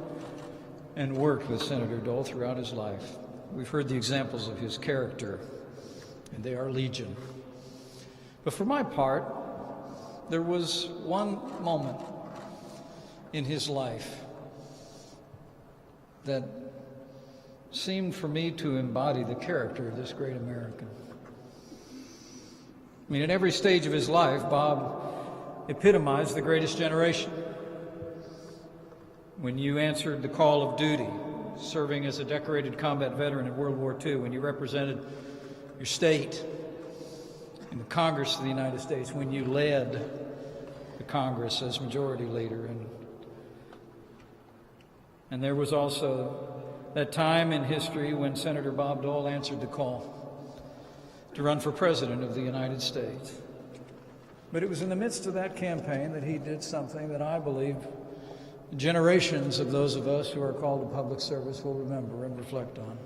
and worked with Senator Dole throughout his life. We've heard the examples of his character, and they are legion. But for my part, there was one moment in his life that seemed for me to embody the character of this great American. I mean, at every stage of his life, Bob epitomized the greatest generation. When you answered the call of duty, serving as a decorated combat veteran in World War II, when you represented your state in the Congress of the United States, when you led the Congress as majority leader. And there was also that time in history when Senator Bob Dole answered the call to run for president of the United States. But it was in the midst of that campaign that he did something that I believe generations of those of us who are called to public service will remember and reflect on.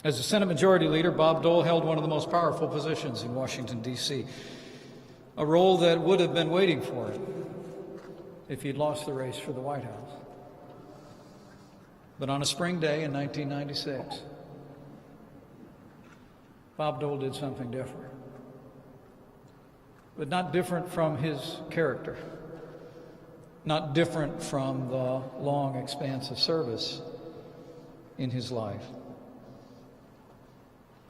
As a Senate Majority Leader, Bob Dole held one of the most powerful positions in Washington, D.C., a role that would have been waiting for him if he'd lost the race for the White House. But on a spring day in 1996, Bob Dole did something different. But not different from his character, not different from the long expanse of service in his life.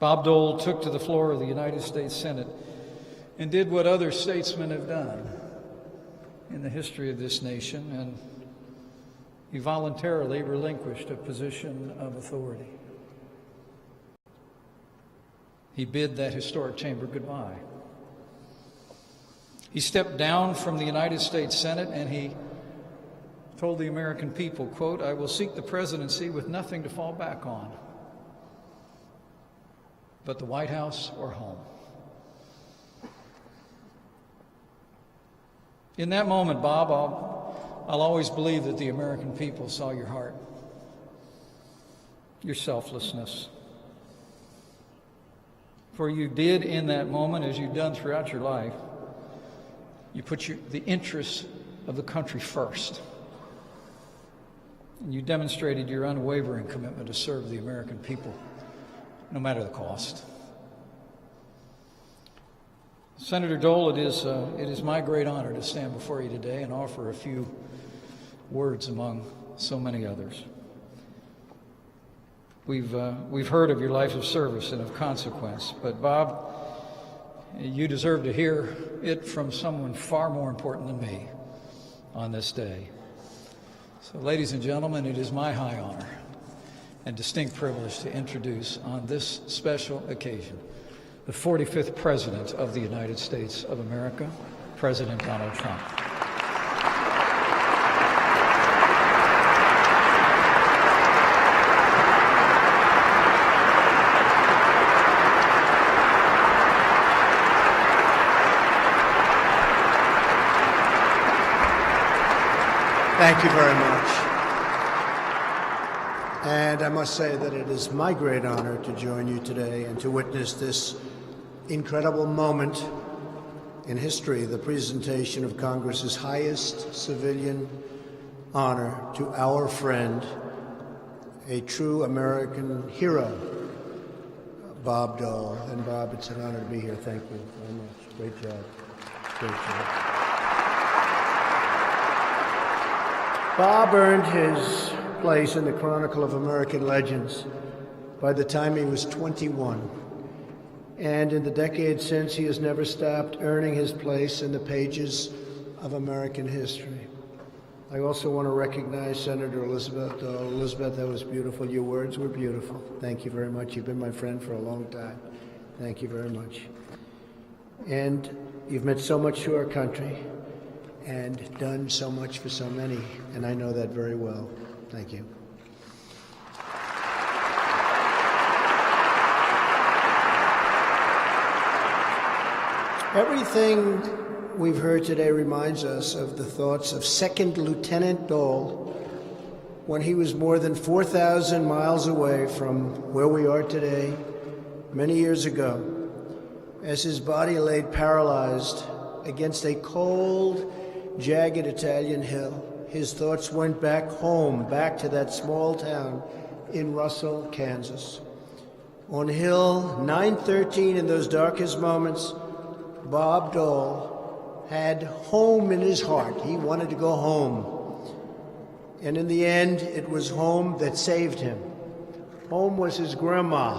Bob Dole took to the floor of the United States Senate and did what other statesmen have done in the history of this nation, and he voluntarily relinquished a position of authority. He bid that historic chamber goodbye. He stepped down from the United States Senate and he told the American people, quote, "I will seek the presidency with nothing to fall back on but the White House or home." In that moment, Bob, I'll always believe that the American people saw your heart, your selflessness. For you did in that moment, as you've done throughout your life, you put the interests of the country first. And you demonstrated your unwavering commitment to serve the American people, no matter the cost. Senator Dole, it is my great honor to stand before you today and offer a few words among so many others. We've heard of your life of service and of consequence, but Bob, you deserve to hear it from someone far more important than me on this day. So, ladies and gentlemen, it is my high honor and distinct privilege to introduce on this special occasion the 45th President of the United States of America, President Donald Trump. Thank you very much. And I must say that it is my great honor to join you today and to witness this incredible moment in history, the presentation of Congress's highest civilian honor to our friend, a true American hero, Bob Dole. And Bob, it's an honor to be here. Thank you very much. Great job. Great job. Bob earned his place in the Chronicle of American Legends by the time he was 21. And in the decades since, he has never stopped earning his place in the pages of American history. I also want to recognize Senator Elizabeth Dole. Elizabeth, that was beautiful. Your words were beautiful. Thank you very much. You've been my friend for a long time. Thank you very much. And you've meant so much to our country and done so much for so many, and I know that very well. Thank you. Everything we've heard today reminds us of the thoughts of Second Lieutenant Dole when he was more than 4,000 miles away from where we are today, many years ago, as his body laid paralyzed against a cold, jagged Italian hill. His thoughts went back home, back to that small town in Russell, Kansas. On Hill 913, in those darkest moments, Bob Dole had home in his heart. He wanted to go home. And in the end, it was home that saved him. Home was his grandma,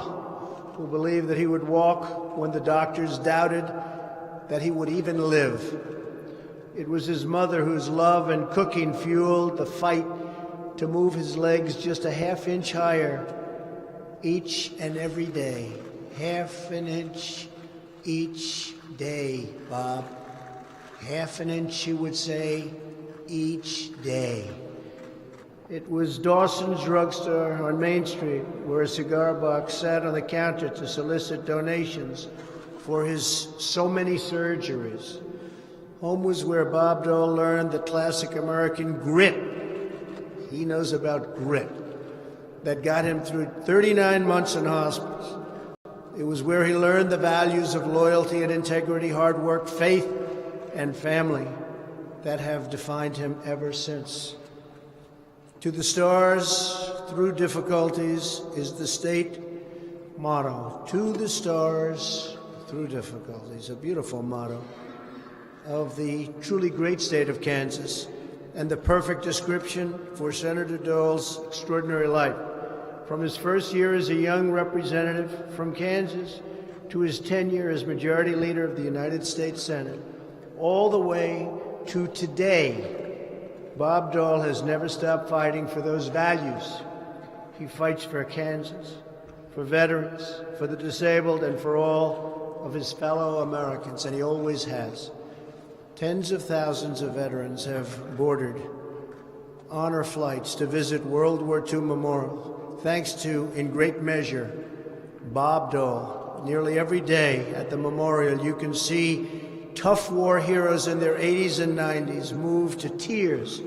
who believed that he would walk when the doctors doubted that he would even live. It was his mother whose love and cooking fueled the fight to move his legs just a half-inch higher each and every day. Half an inch each day, Bob. Half an inch, she would say, each day. It was Dawson's Drugstore on Main Street, where a cigar box sat on the counter to solicit donations for his so many surgeries. Home was where Bob Dole learned the classic American grit. He knows about grit. That got him through 39 months in hospice. It was where he learned the values of loyalty and integrity, hard work, faith, and family that have defined him ever since. To the stars, through difficulties, is the state motto, to the stars through difficulties, a beautiful motto of the truly great state of Kansas and the perfect description for Senator Dole's extraordinary life. From his first year as a young representative from Kansas to his tenure as Majority Leader of the United States Senate, all the way to today, Bob Dole has never stopped fighting for those values. He fights for Kansas, for veterans, for the disabled, and for all of his fellow Americans, and he always has. Tens of thousands of veterans have boarded honor flights to visit World War II Memorial, thanks to, in great measure, Bob Dole. Nearly every day at the memorial, you can see tough war heroes in their 80s and 90s moved to tears,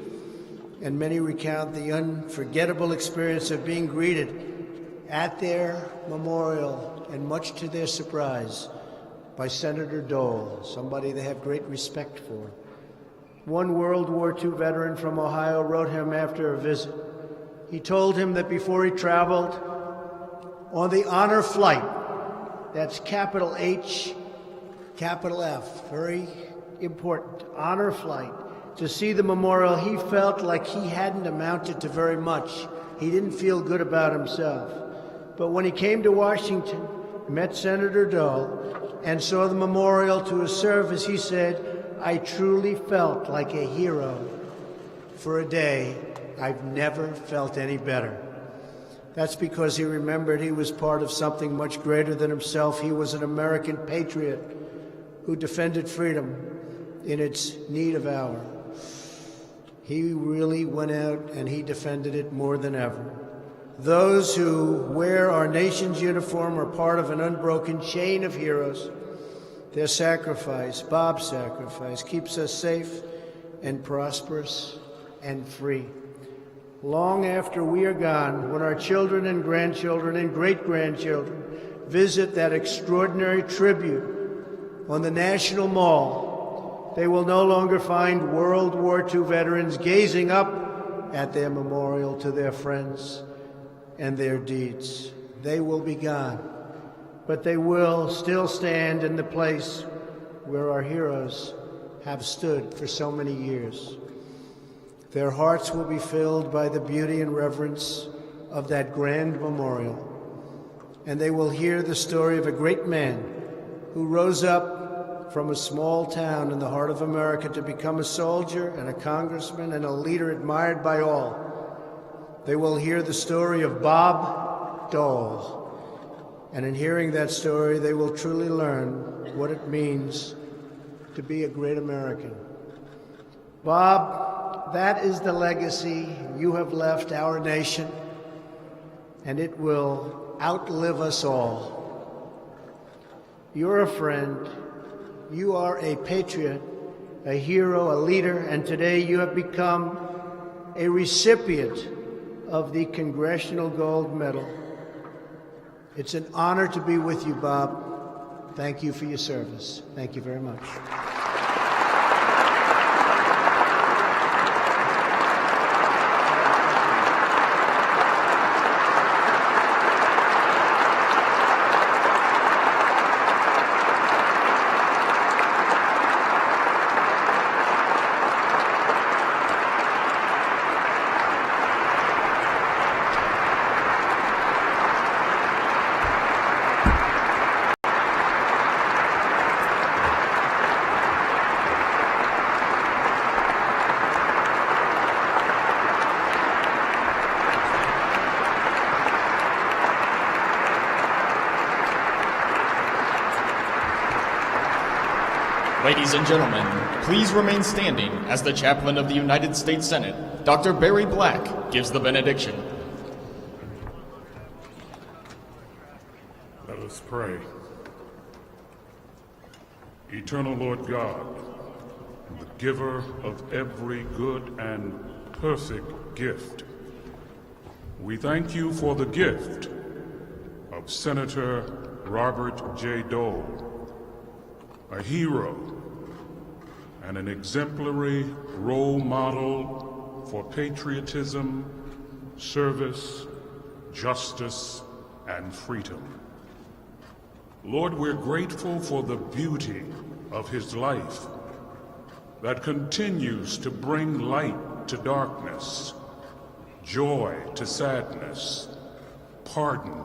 and many recount the unforgettable experience of being greeted at their memorial, and much to their surprise, by Senator Dole, somebody they have great respect for. One World War II veteran from Ohio wrote him after a visit. He told him that before he traveled on the honor flight, that's capital H, capital F, very important, honor flight, to see the memorial, he felt like he hadn't amounted to very much. He didn't feel good about himself. But when he came to Washington, met Senator Dole, and saw the memorial to his service, he said, I truly felt like a hero. For a day, I've never felt any better. That's because he remembered he was part of something much greater than himself. He was an American patriot who defended freedom in its need of hour. He really went out and he defended it more than ever. Those who wear our nation's uniform are part of an unbroken chain of heroes. Their sacrifice, Bob's sacrifice, keeps us safe and prosperous and free. Long after we are gone, when our children and grandchildren and great-grandchildren visit that extraordinary tribute on the National Mall, they will no longer find World War II veterans gazing up at their memorial to their friends and their deeds. They will be gone, but they will still stand in the place where our heroes have stood for so many years. Their hearts will be filled by the beauty and reverence of that grand memorial, and they will hear the story of a great man who rose up from a small town in the heart of America to become a soldier and a congressman and a leader admired by all. They will hear the story of Bob Dole, and in hearing that story, they will truly learn what it means to be a great American. Bob, that is the legacy you have left our nation, and it will outlive us all. You're a friend, you are a patriot, a hero, a leader, and today you have become a recipient of the Congressional Gold Medal. It's an honor to be with you, Bob. Thank you for your service. Thank you very much. Ladies and gentlemen, please remain standing as the Chaplain of the United States Senate, Dr. Barry Black, gives the benediction. Let us pray. Eternal Lord God, the giver of every good and perfect gift, we thank you for the gift of Senator Robert J. Dole, a hero and an exemplary role model for patriotism, service, justice, and freedom. Lord, we're grateful for the beauty of his life that continues to bring light to darkness, joy to sadness, pardon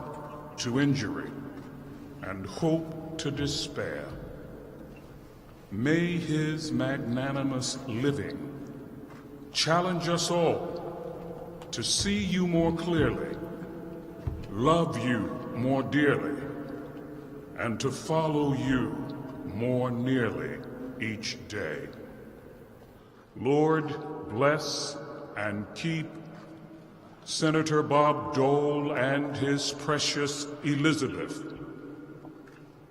to injury, and hope to despair. May his magnanimous living challenge us all to see you more clearly, love you more dearly, and to follow you more nearly each day. Lord, bless and keep Senator Bob Dole and his precious Elizabeth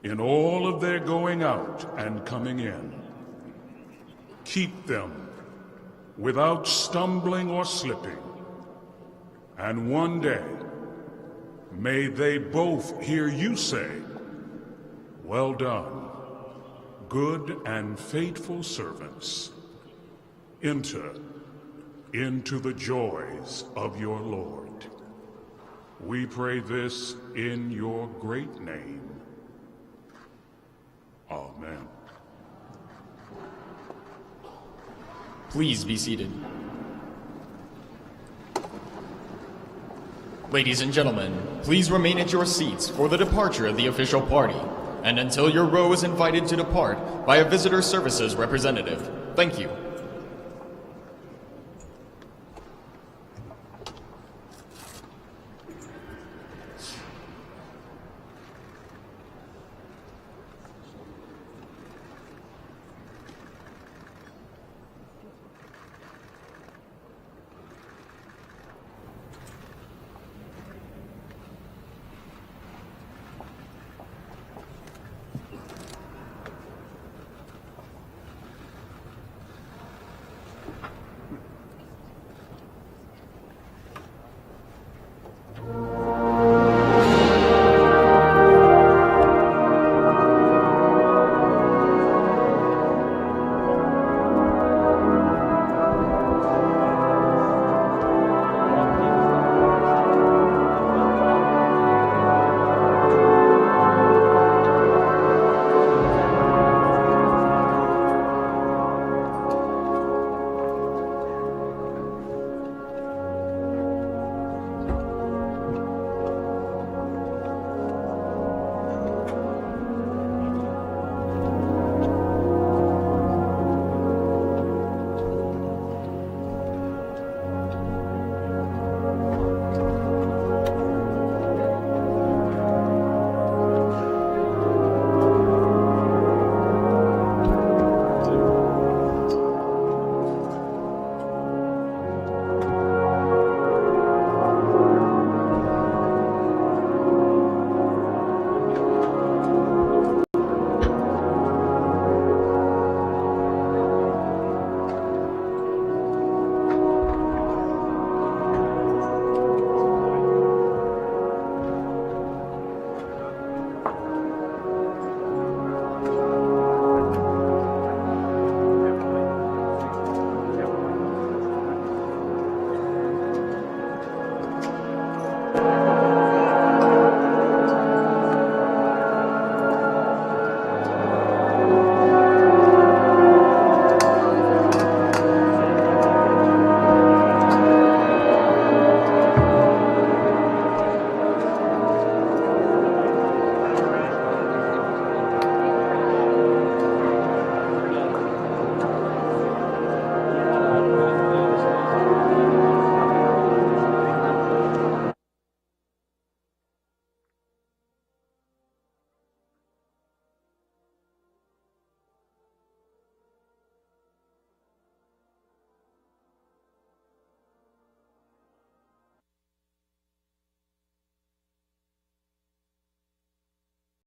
in all of their going out and coming in. Keep them without stumbling or slipping, and one day may they both hear you say, "Well done, good and faithful servants. Enter into the joys of your Lord." We pray this in your great name. Amen. Please be seated. Ladies and gentlemen, please remain at your seats for the departure of the official party, and until your row is invited to depart by a visitor services representative. Thank you.